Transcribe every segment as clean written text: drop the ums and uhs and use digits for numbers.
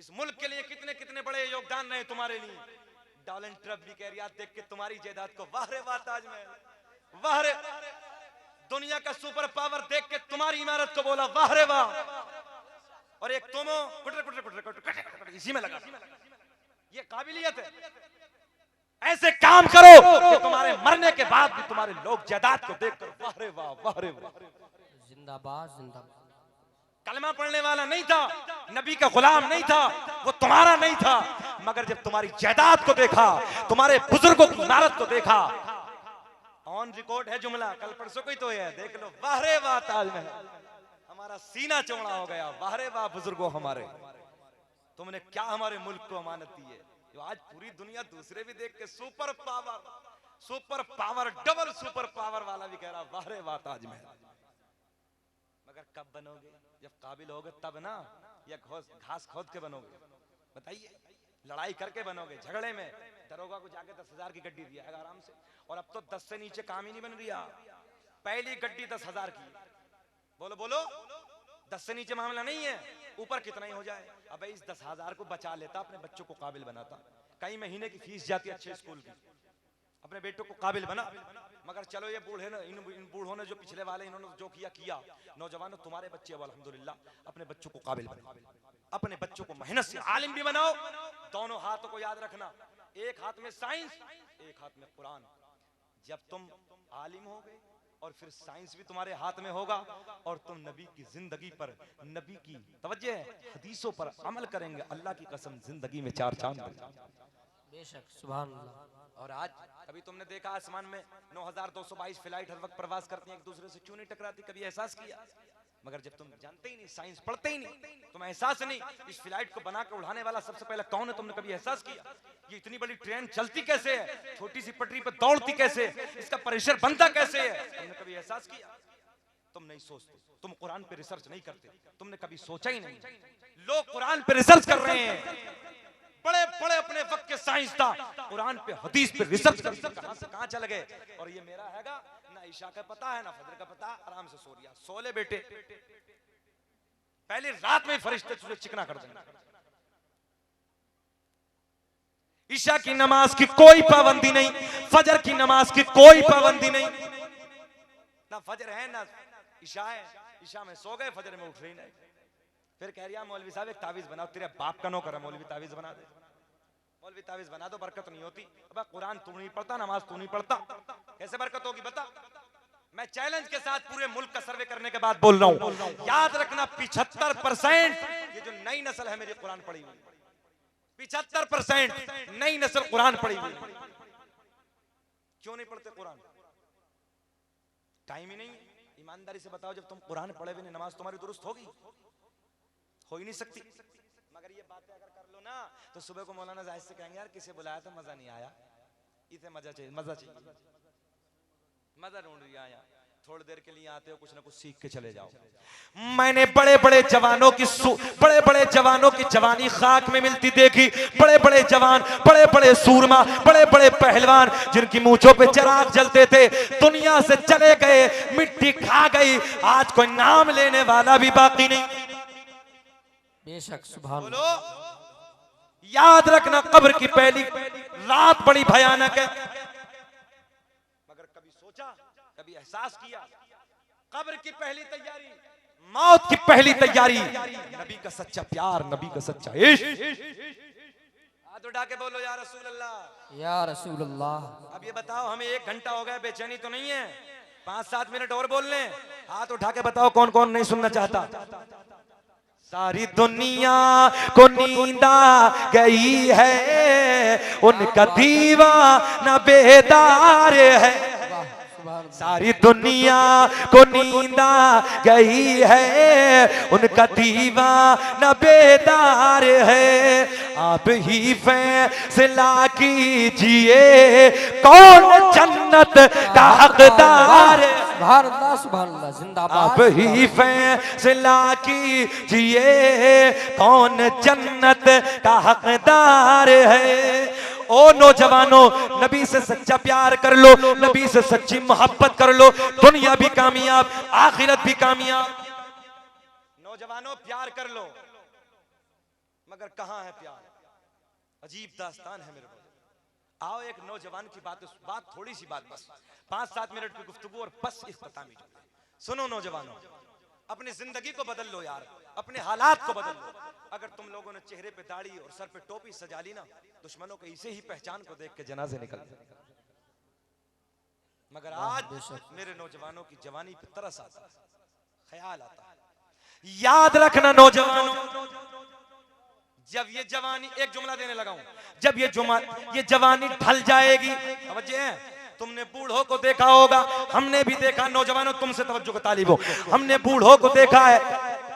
इस मुल्क के लिए कितने कितने बड़े योगदान रहे तुम्हारे लिए। डोनाल्ड ट्रम्प भी कह रहा देख के तुम्हारी जायदाद को, वाह रे वाह ताजमहल, वाह रे। दुनिया का सुपर पावर देख के तुम्हारी इमारत को बोला वाह रे वाह, और एक तुम कुटर कुटर कुटर कुटर कुटर इसी में लगा। ये काबिलियत है। ऐसे काम करो कि तुम्हारे मरने के बाद भी तुम्हारे लोग जायदाद को देखकर वाह रे वाह, वाह रे वाह। जिंदाबाद जिंदाबाद। कलमा पढ़ने वाला नहीं था, नबी का गुलाम नहीं था, वो तुम्हारा नहीं था, मगर जब तुम्हारी जायदाद को देखा, तुम्हारे बुजुर्गों की इमारत को देखा, ऑन रिकॉर्ड है जुमला, कल परसों को ही तो है, देख लो, वाह रे वाह ताजमहल। हमारा सीना चौड़ा हो गया, वाह रे वाह बुजुर्गों हमारे, तुमने क्या हमारे मुल्क को अमानत दी है। जो आज पूरी दुनिया दूसरे भी देख के super power double super power वाला भी कह रहा वाह रे वाह ताजमहल। मगर कब बनोगे? जब काबिल होगे तब ना, या घास खोद के बनोगे? बताइए। लड़ाई करके बनोगे, झगड़े में दरोगा को जाके 10,000 की गड्डी दिया है आराम से, और अब तो 10 से नीचे काम ही नहीं बन रहा। पहली गड्डी 10,000 की, बोलो बोलो, 10 से नीचे मामला नहीं है, ऊपर कितना ही हो जाए। अब इस 10,000 को बचा लेता, अपने बच्चों को काबिल बनाता। कई महीने की फीस जाती है अच्छे स्कूल की, अपने बेटों को काबिल बना। मगर चलो ये बूढ़े ना, इन बूढ़ों ने जो पिछले वाले इन्होंने जो किया, नौजवानों तुम्हारे बच्चे अब अल्हम्दुलिल्लाह अपने बच्चों को काबिल बनाओ, अपने बच्चों को मेहनत से आलिम भी बनाओ। दोनों हाथों को याद रखना, एक हाथ में साइंस, एक हाथ में कुरान। जब तुम आलिम होगे और फिर साइंस भी तुम्हारे हाथ में होगा, और तुम नबी की जिंदगी पर, नबी की तवज्जो है, हदीसों पर अमल करेंगे, अल्लाह की कसम जिंदगी में 4 चांद लग जाएंगे। बेशक सुभान अल्लाह। और आज कभी तुमने देखा आसमान में 9222 फ्लाइट हर वक्त प्रवास करती हैं, एक दूसरे से क्यों नहीं टकराती? कभी एहसास किया? मगर जब तुम जानते ही नहीं, साइंस पढ़ते ही नहीं, तुम एहसास नहीं इस फ्लाइट को बनाकर उड़ाने वाला सबसे पहले कौन है, तुमने कभी एहसास किया? ये इतनी बड़ी ट्रेन चलती कैसे है, छोटी सी पटरी पर दौड़ती कैसे, इसका प्रेशर बनता कैसे है, तुमने कभी एहसास किया? तुम नहीं सोचते, तुम कुरान पे रिसर्च नहीं करते, तुमने कभी सोचा ही नहीं। लोग कुरान पे रिसर्च कर रहे हैं, बड़े बड़े अपने वक्त के साइंसदान कुरान पे, हदीस पे रिसर्च करते, कहां से कहां चल गए। और ये मेरा हैगा ना, ईशा का पता है ना फजर का पता, आराम से सो रिया, सोले बेटे, पहले रात में फरिश्ते तुझे चिकना कर देंगे। ईशा की नमाज की कोई पाबंदी नहीं, फजर की नमाज की कोई पाबंदी नहीं, ना फजर है ना ईशा है। ईशा में सो गए, फजर में उठ रही नहीं। फिर कह रहा मौलवी साहब एक तावीज बनाओ, तेरे बाप का नौकर है मौलवी, तावीज बना दे। मौलवी तावीज बना दो, बरकत नहीं होती। अब कुरान तू नहीं पढ़ता, नमाज तू नहीं पढ़ता, कैसे बरकत होगी बता? मैं चैलेंज के साथ पूरे मुल्क का सर्वे करने के बाद बोल रहा हूं, याद रखना 75% ये जो नई नस्ल है मेरी कुरान पढ़ी हुई, 75% नई नस्ल कुरान पढ़ी हुई। क्यों नहीं पढ़ते कुरान? टाइम ही नहीं। ईमानदारी से बताओ, जब तुम कुरान पढ़े हुए नमाज तुम्हारी दुरुस्त होगी? हो ही नहीं सकती। मगर ये बातें अगर कर लो ना, तो सुबह को मौलाना जाहिद से कहेंगे यार किसे बुलाया था, मजा नहीं आया, इसे मजा चाहिए, मजा चाहिए, मजा ढूंढ रही आया। थोड़ी देर के लिए आते हो, कुछ ना कुछ सीख के चले जाओ। मैंने बड़े बड़े जवानों की जवानी खाक में मिलती देखी, बड़े बड़े जवान, बड़े बड़े सूरमा, बड़े बड़े पहलवान, जिनकी मूंछों पे चिराग जलते थे, दुनिया से चले गए, मिट्टी खा गई, आज कोई नाम लेने वाला भी बाकी नहीं। बेशक सुभान बोलो, याद रखना कब्र की पहली रात बड़ी भयानक है। मगर कभी सोचा, कभी एहसास किया, कब्र की पहली तैयारी, मौत की पहली तैयारी, नबी का सच्चा प्यार, नबी का सच्चा इश्क। हाथ उठा के बोलो या रसूल अल्लाह, या रसूल अल्लाह। अब ये बताओ, हमें 1 घंटा हो गया, बेचैनी तो नहीं है? 5-7 मिनट और बोल लें। हाथ उठा के बताओ कौन कौन नहीं सुनना चाहता। सारी दुनिया को नींद आ गई है, उनका दीवाना बेदार है। सारी दुनिया को नींद आ गई है, उनका दीवाना बेदार है। आप ही फैसला कीजिए कौन जन्नत का हकदार है। सुभान अल्लाह सुभान अल्लाह, जिंदाबाद। आप ही फैसला कीजिए कौन जन्नत का हकदार है। ओ नौजवानों, नबी से सच्चा प्यार कर लो, नबी से सच्ची मोहब्बत कर लो, दुनिया भी कामयाब, आखिरत भी कामयाब। नौजवानों प्यार कर लो, मगर कहां है प्यार? अजीब दास्तान है मेरे भाई। आओ एक नौजवान की बात थोड़ी सी बात, बस 5-7 मिनट की गुफ्तगू और बस इख्तितामी। सुनो नौजवानों, अपनी जिंदगी को बदल लो यार, अपने हालात को बदल लो। अगर तुम लोगों ने चेहरे पे दाढ़ी और सर पे टोपी सजा ली ना, दुश्मनों के इसे ही पहचान को देख के जनाजे निकल जाएगा। मगर आज मेरे नौजवानों की जवानी पे तरस आता है, ख्याल आता है। याद रखना नौजवानों, जब ये जवानी, एक जुमला देने लगा हूं, जब ये जवानी ढल जाएगी, समझे हैं? तुमने बूढ़ों को देखा होगा, हमने भी देखा, नौजवानों तुमसे तवज्जो का तालिब हो, हमने बूढ़ों को देखा है,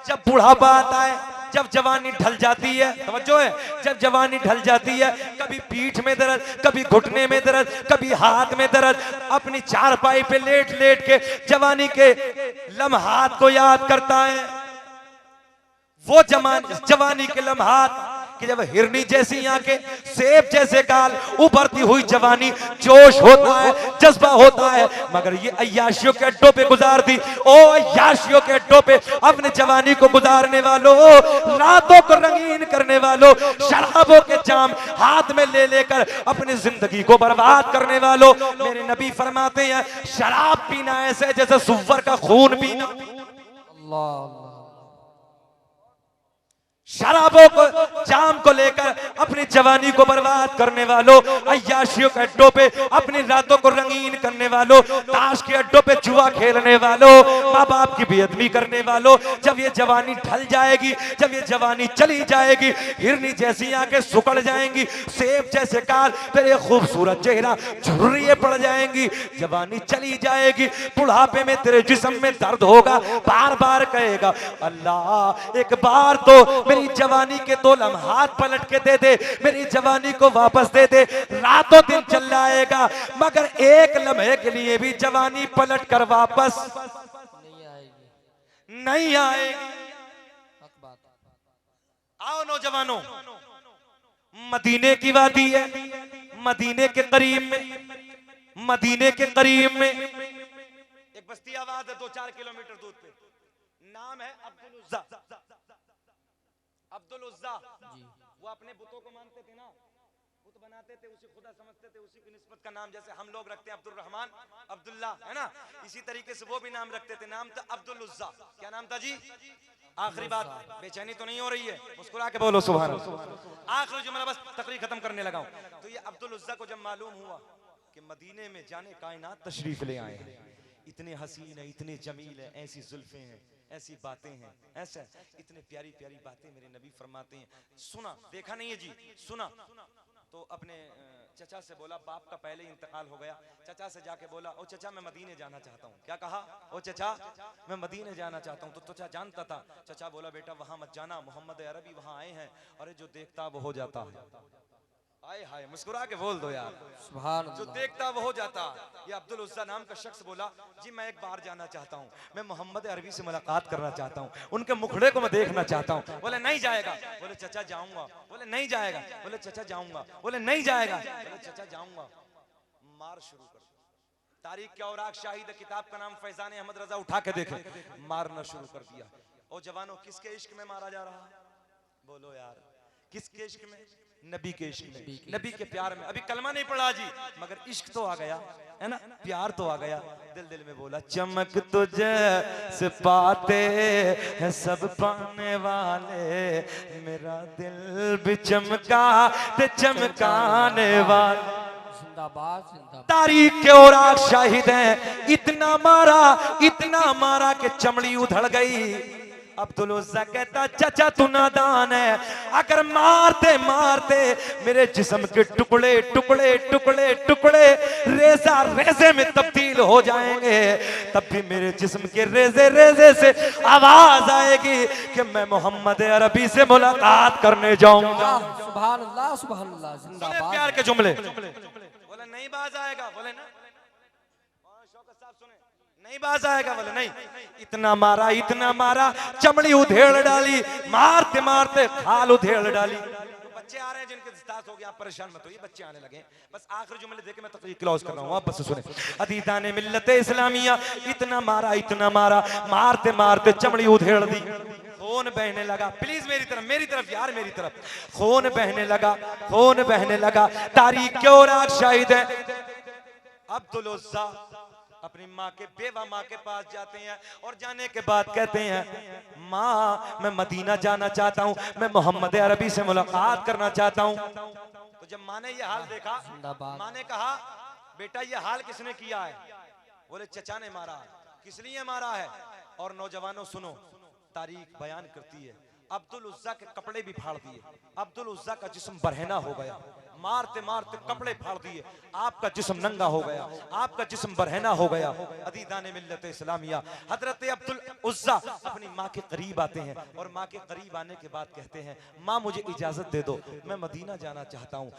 जब बुढ़ापा आता है, जब जवानी ढल जाती है, तवज्जो है, जब जवानी ढल जाती है, कभी पीठ में दर्द, कभी घुटने में दर्द, कभी हाथ में दर्द, अपनी चारपाई पे लेट लेट के जवानी के लम्हात को याद करता है। वो जवानी के लम्हात कि जब हिरनी जैसी आंखें, सेब जैसे गाल, उभरती हुई जवानी, जोश होता है, जज्बा होता है। मगर ये अय्याशियों के अड्डों पे गुजारती, ओ अय्याशियों के अड्डों पे अपने जवानी को गुजारने वालों, रातों को रंगीन करने वालों, शराबों के जाम हाथ में ले लेकर अपनी जिंदगी को बर्बाद करने वालों, मेरे नबी फरमाते हैं शराब पीना ऐसे जैसे सुअर का खून पीना। अल्लाह शराबों को जाम को लेकर अपनी जवानी को बर्बाद करने वालों, अय्याशियों के अड्डों पे अपनी रातों को रंगीन करने वालों, ताश के अड्डों पे जुआ खेलने वालों, माँ बाप की बेअदबी करने वालों, जब ये जवानी ढल जाएगी, जब ये जवानी चली जाएगी, हिरनी जैसी आंखें सुकड़ जाएंगी, सेब जैसे काल, तेरे खूबसूरत चेहरा झुर्रियां पड़ जाएंगी, जवानी चली जाएगी, बुढ़ापे में तेरे जिस्म में दर्द होगा, बार बार कहेगा अल्लाह एक बार तो मेरी जवानी के 2 लम्हात पलट के दे दे, मेरी जवानी को वापस दे दे। रातों दिन चल जाएगा मगर एक लम्हे के लिए भी जवानी पलट कर वापस नहीं आएगी। आओ नौजवानों, मदीने की वादी है, मदीने के करीब में एक बस्ती आबाद है 2-4 किलोमीटर दूर पे, नाम है अब्दुल उज़्ज़ा। अब्दुल उज़्ज़ा वो अपने बुतों को मानते थे ना, बुत बनाते थे, उसी खुदा समझते थे, उसी की निस्बत का नाम जैसे हम लोग रखते हैं अब्दुल रहमान, अब्दुल्ला, है ना, इसी तरीके से वो भी नाम रखते थे, नाम था अब्दुल उज़्ज़ा। क्या नाम था जी? आखिरी बात, बेचैनी तो नहीं हो रही है? मुस्कुरा के बोलो सुभान अल्लाह। आखिरी जुमला, बस तकरीर खत्म करने लगा हूं। तो ये अब्दुल उज़्ज़ा को जब मालूम हुआ कि मदीने में जाने कायनात तशरीफ ले आए हैं, इतने हसीन है, इतने जमील है, ऐसी जुल्फे हैं, ऐसी बातें हैं, ऐसा इतने प्यारी प्यारी बातें मेरे नबी फरमाते हैं। सुना, देखा नहीं है जी, सुना। तो अपने चचा से बोला, बाप का पहले ही इंतकाल हो गया, चचा से जाके बोला ओ चचा मैं मदीने जाना चाहता हूँ। क्या कहा? ओ चचा मैं मदीने जाना चाहता हूँ। तो चचा जानता था, चचा बोला बेटा वहां मत जाना, मोहम्मद अरबी वहां आए हैं, अरे जो देखता वो हो जाता है। आए हाय, मुस्कुरा के बोल दो यार, सुभान जो देखता वो हो जाता। ये अब्दुल उज़्ज़ा नाम का शख्स बोला जी मैं एक बार जाना चाहता हूँ, मैं मोहम्मद अरबी से मुलाकात करना चाहता हूँ, उनके मुखड़े को मैं देखना चाहता हूँ। बोले नहीं जाएगा, बोले चचा जाऊंगा, बोले नहीं जाएगा, बोले चचा जाऊंगा, बोले नहीं जाएगा, बोले चचा जाऊंगा। मार शुरू कर, तारीख के औराक शाहिद किताब का नाम फैजान अहमद रजा उठा के देखे, मारना शुरू कर दिया। ओ जवानों, किसके इश्क में मारा जा रहा है? बोलो यार, किसके इश्क में? नबी के इश्क में, नबी के प्यार में। अभी कलमा नहीं पढ़ा जी, मगर इश्क तो आ गया है ना, प्यार तो आ गया। दिल दिल में बोला चमक तुझे से पाते हैं सब पाने वाले, मेरा दिल भी चमका ते चमकाने वाले। जिंदाबाद जिंदाबाद। तारीख के औराक शाहिद हैं, इतना मारा कि चमड़ी उधड़ गई। अब्दुल उज़्ज़ा कहता चचा तू नादान है, अगर मारते मारते मेरे जिस्म के टुकड़े टुकड़े टुकड़े टुकड़े रेजा रेजे में तब्दील हो जाएंगे, तब भी मेरे जिस्म के रेजे रेजे से आवाज आएगी कि मैं मोहम्मद अरबी से मुलाकात करने जाऊंगा। सुभान अल्लाह सुभान अल्लाह। जिंदाबाद। प्यार के जुमले बोले नहीं बाज आएगा, बोले ना नहीं बाज आएगा, बोले नहीं। इतना मारा चमड़ी उधेड़ डाली, मारते मारते खाल उधेड़ डाली। बच्चे आ रहे हैं जिनके स्टार्ट हो गया, आप परेशान मत होइए, बच्चे आने लगे। बस आखिरी जुमले देके मैं तकरीर क्लोज कर रहा हूँ, आप बस सुने। अदीदान मिल्लत इस्लामिया इतना मारा, मारते मारते चमड़ी उधेड़ दी, खून बहने लगा। प्लीज मेरी तरफ यार, मेरी तरफ। खून बहने लगा। तारीख के और आग शाहिद है। अब्दुल उज़्ज़ा अपनी माँ के बेवा माँ के पास जाते हैं और जाने के बाद कहते हैं माँ मैं मदीना जाना चाहता हूँ, मैं मोहम्मद अरबी से मुलाकात करना चाहता हूँ। तो जब माँ ने ये हाल देखा, माँ ने कहा बेटा ये हाल किसने किया है? बोले चचा ने मारा है। किस लिए मारा है? और नौजवानों सुनो, तारीख बयान करती है अब्दुल उज़्ज़ा के कपड़े भी फाड़ दिए, अब्दुल उज़्ज़ा का जिस्म बरहना हो गया, मारते मारते कपड़े फाड़ दिए, आपका जिस्म नंगा हो गया, आपका जिस्म बरहना हो गया। अदीदान मिल्लत इस्लामिया हजरत अब्दुल उज़्ज़ा अपनी माँ के करीब आते हैं और माँ के करीब आने के बाद कहते हैं माँ मुझे इजाजत दे दो, मैं मदीना जाना चाहता हूँ।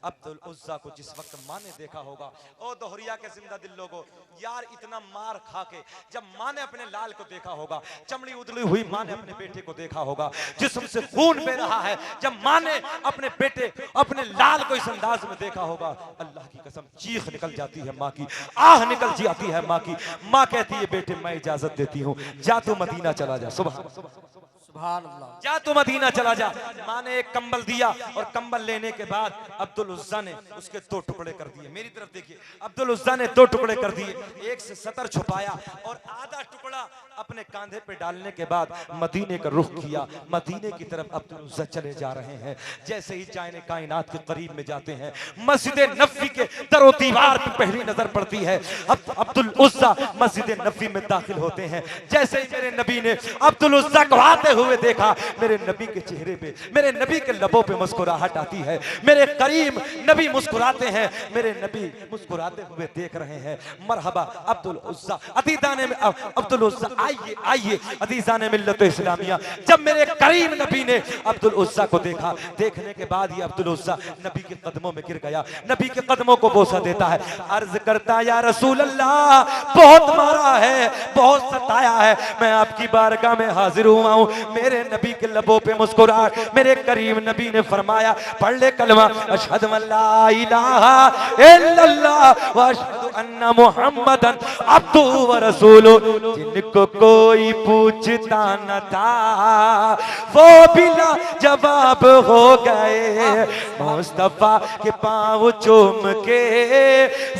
अब्दुल उज़्ज़ा को जिस वक्त माँ ने देखा होगा, ओ दोहरिया के जिंदा दिल लोगों, यार इतना मार खा के जब माँ ने अपने लाल को देखा होगा, चमड़ी उधड़ी हुई माँ ने अपने बेटे को देखा होगा, जिस्म से खून बह रहा है, जब माँ ने अपने बेटे अपने लाल को इस अंदाज में देखा होगा, अल्लाह की कसम चीख निकल जाती है माँ की, आह निकल जाती है माँ की। माँ कहती है बेटे मैं इजाजत देती हूँ, जा तू मदीना चला जा। सुभान अल्लाह, जा तू मदीना चला जा। माँ ने एक कंबल दिया और कंबल लेने के बाद अब्दुल उज़्ज़ा ने उसके 2 टुकड़े कर दिए। मेरी तरफ देखिए, अब्दुल उज़्ज़ा ने 2 टुकड़े कर दिए, एक से सतर छुपाया और आधा टुकड़ा अपने कांधे पे डालने के बाद मदीने का रुख किया। मदीने की तरफ अब्दुल उज़्ज़ा चले जा रहे हैं। जैसे ही जाने कायनात के करीब में जाते हैं, मस्जिद नबवी के दरो दीवार पे पहली नजर पड़ती है। अब्दुल उज़्ज़ा मस्जिद नबवी में दाखिल होते हैं। जैसे ही मेरे नबी ने अब्दुल उज़्ज़ा को आते हुए देखा, मेरे नबी के चेहरे पे, मेरे नबी के लबों पे मुस्कुराहट आती है। मेरे करीम नबी मुस्कुराते हैं, मेरे नबी मुस्कुराते हुए देख रहे हैं। मरहबा अब्दुल उज़्ज़ा, अदीदान में अब्दुल उज़्ज़ा आइए अदीदान मिल्लत इस्लामिया। जब मेरे करीम नबी ने अब्दुल उज़्ज़ा को देखा, देखने के बाद ही अब्दुल उज़्ज़ा नबी के कदमों में गिर गया, नबी के कदमों को बोसा देता है, अर्ज करता या रसूल अल्लाह बहुत मारा है, बहुत सताया है, मैं आपकी बारगाह में हाजिर हुआ हूँ। मेरे नबी के लबों पे मुस्कुराहट, मेरे करीम नबी ने फरमाया पढ़ ले कलमा अशहदु अल्ला इलाहा इल्लल्लाह व अशहदु अन्ना मुहम्मदन अब्दुहु व रसूलुहु। जिनको कोई पूछता न था वो बिला जवाब हो गए, मुस्तफा के पाँव चूम के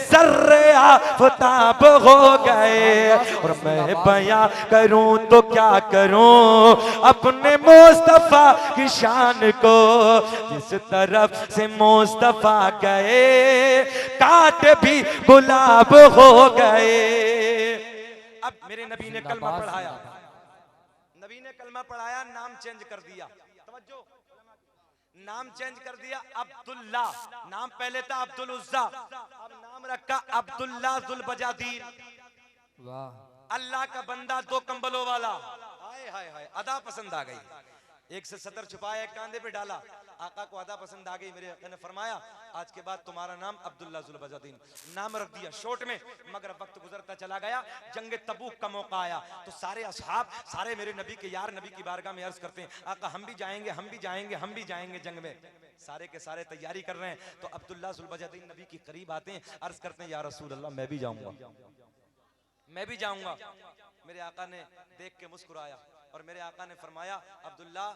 ज़र्रे आफ़ताब हो गए। और मैं बयां करूं तो क्या करूं अपने मुस्तफा की शान को, जिस तरफ से मुस्तफा गए काट भी गुलाब हो गए। अब मेरे नबी ने कलमा पढ़ाया, नबी ने कलमा पढ़ाया, नाम चेंज कर दिया, तवज्जो, नाम चेंज कर दिया अब्दुल्ला। नाम पहले था अब्दुल उज़्ज़ा, अब नाम रखा अब्दुल्ला जुल बजादीन। वाह, अल्लाह का बंदा 2 कंबलों वाला। हाय हाय हाय, अदा पसंद आ गई। एक से सतर छुपाया, एक कांधे पे डाला, आका को अदा पसंद आ गई। मेरे आका ने फरमाया आज के बाद तुम्हारा नाम अब्दुल्ला जुल बजादीन नाम रख दिया शॉर्ट में। मगर वक्त गुजरता चला गया, जंग तबूक का मौका आया तो सारे असहाब, सारे मेरे नबी के यार नबी की बारगाह में अर्ज करते हैं आका हम भी जाएंगे, हम भी जाएंगे, हम भी जाएंगे जंग में। सारे के सारे तैयारी कर रहे हैं तो अब्दुल्ला जुल बजादीन नबी के करीब आते हैं, अर्ज करते हैं या रसूल अल्लाह मैं भी जाऊंगा, मैं भी जाऊंगा। मेरे आका ने देख के मुस्कुराया और मेरे आका ने फरमाया अब्दुल्ला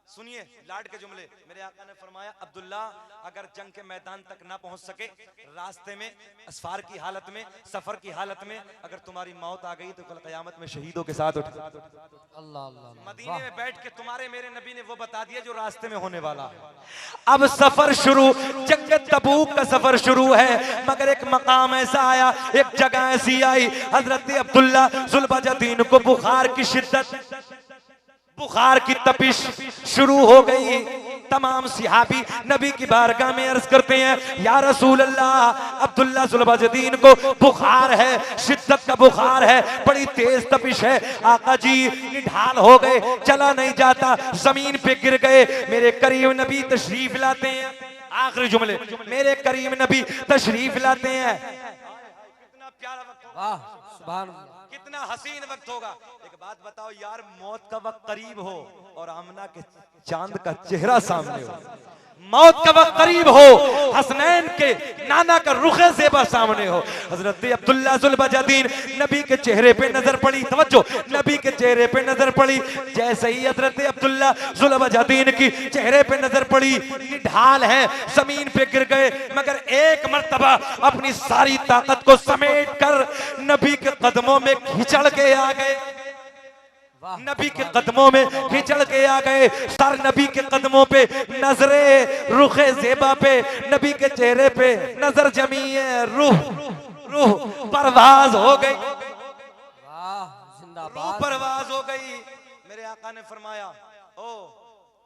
सुनिए लाड के जुमले। मेरे आका ने फरमाया अब्दुल्ला अगर जंग के मैदान तक ना पहुंच सके, रास्ते में असफार की हालत में, सफर की हालत में अगर तुम्हारी मौत आ गई तो कल कयामत में शहीदों के साथ उठ अल्लाह अल्लाह मदीने में बैठ के तुम्हारे मेरे नबी ने वो बता दिया जो रास्ते में होने वाला है। अब सफर शुरू, जंग तबूक का सफर शुरू है। मगर एक मकाम ऐसा आया, एक जगह ऐसी आई, हजरत अब्दुल्ला जुल बजादीन को बुखार की शिद्दत, बुखार की तपिश शुरू हो गई। तमाम सिहाबी नबी की बारगाह में अर्ज करते हैं या रसूल अल्लाह अब्दुल्ला जुल बजादीन को बुखार है, शिद्दत का बुखार है, बड़ी तेज तपिश है। आका जी निढाल हो गए, चला नहीं जाता, जमीन पे गिर गए। मेरे करीम नबी तशरीफ लाते हैं, आखिरी जुमले, मेरे करीम नबी तशरीफ लाते हैं। कितना प्यारा वक्त होगा, सुभान अल्लाह, कितना हसीन वक्त होगा। एक बात बताओ यार, मौत का वक्त करीब हो और आमना के चांद का चेहरा सामने हो, मौत का वक्त करीब हो, हसनैन के नाना का रुखे ज़ेबा सामने हो, हजरत अब्दुल्ला ज़ुल्बजदीन नबी के चेहरे पे नजर पड़ी, तवज्जो, नबी के चेहरे पे नजर पड़ी। जैसे ही हजरत अब्दुल्ला ज़ुल्बजदीन की चेहरे पे नजर पड़ी, निढाल है, जमीन पे गिर गए, मगर एक मर्तबा अपनी सारी ताकत को समेट कर नबी के कदमों में खिंचड़ के आ गए, नबी के कदमों में खिंचड़ के आ गए। सर नबी के कदमों पे, नजरे रुखे ज़ेबा पे, नबी के चेहरे पे नजर जमी है, रूह परवाज हो गई, वाह रूह जिंदाबाद परवाज हो गई। मेरे आका ने फरमाया, ओ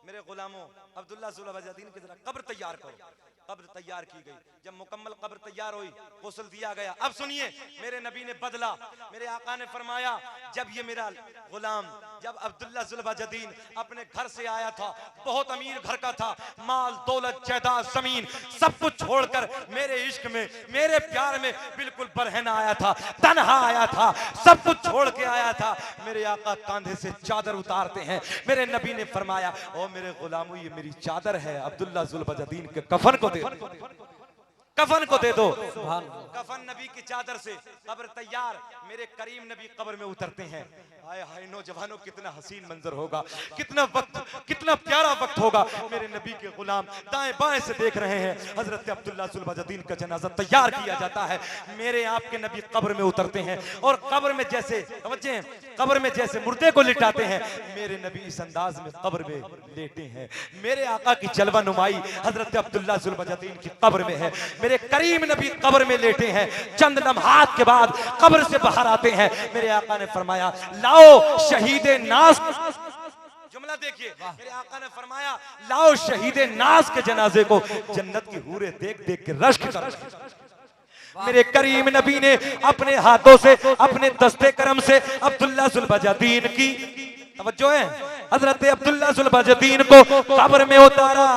मेरे गुलामों, अब्दुल्ला ज़ुल्बजदीन की जरा कब्र तैयार करो। कब्र तैयार की गई। जब मुकम्मल कब्र तैयार हुई, गुस्ल दिया गया। अब सुनिए, मेरे नबी ने बदला। मेरे आका ने फरमाया, जब ये मेरा गुलाम, जब अब्दुल्ला ज़ुल्बजदीन अपने घर से आया था, बहुत अमीर घर का था, माल दौलत जायदाद जमीन सब कुछ छोड़कर मेरे इश्क में, मेरे प्यार में बिल्कुल बरहना आया था, तन्हा आया था, सब कुछ छोड़ के आया था। मेरे आका कांधे से चादर उतारते हैं। मेरे नबी ने फरमाया, ओ मेरे गुलामों, ये मेरी चादर है, अब्दुल्ला ज़ुल्बजदीन के कफन को दे, कफन को दे दो। कफन नबी की चादर से कब्र तैयार। मेरे करीम नबी कब्र में उतरते हैं। हाय हाय नौजवानों, कितना हसीन मंजर होगा, कितना वक्त, कितना प्यारा वक्त होगा। मेरे नबी के गुलाम दाएं बाएं से देख रहे हैं। हजरत अब्दुल्ला ज़ुल्बजदीन का जनाजा तैयार किया जाता है। मेरे आपके नबी कब्र में उतरते हैं और कब्र में जैसे, समझे, कब्र में जैसे मुर्दे को लिटाते हैं, मेरे नबी इस अंदाज में कब्र में लेटे हैं। मेरे आका की जलवा नुमाई हजरत अब्दुल्ला ज़ुल्बजदीन की कब्र में है। मेरे करीम नबी कब्र में लेटे हैं। चंद लम्हात के बाद कब्र से बाहर आते हैं। मेरे आका ने फरमाया, लाओ शहीदे नास, जुमला देखिए, मेरे आका ने फरमाया, लाओ शहीदे नास के जनाजे को जन्नत की हूरें देख देख के रश्क कर। मेरे करीम नबी ने अपने हाथों से, अपने दस्ते करम से अब्दुल्ला ज़ुल्बजदीन की, तवज्जो है, हजरत अब्दुल्ला ज़ुल्बजदीन को कब्र में उतारा।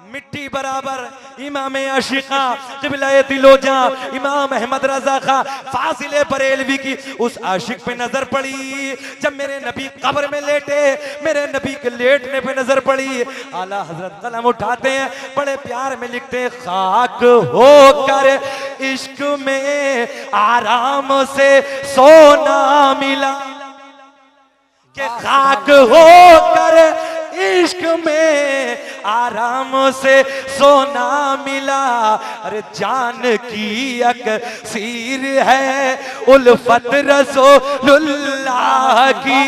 मिट्टी बराबर इमाम आशिका क़िबला-ए दिलोजा इमाम अहमद रज़ा खां फासिले बरेलवी की उस आशिक पे नजर पड़ी। जब मेरे नबी कब्र में लेटे, मेरे नबी के लेटने पे नजर पड़ी। आला हजरत कलम उठाते हैं, बड़े प्यार में लिखते हैं, खाक होकर इश्क में आराम से सोना मिला, के खाक होकर इश्क में आराम से सोना मिला। अरे जान की अक्सीर है उल्फत रसूलुल्लाह की,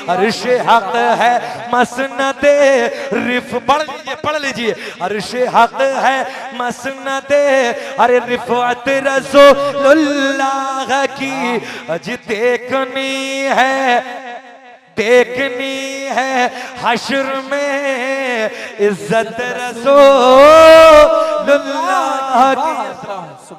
अर्श हक है मसनदे रिफ, पढ़ लीजिए, अर्श हक है मसनदे, अरे रिफत रसूलुल्लाह की। अज देखनी है हश्र में इज्जत रसूलुल्लाह की।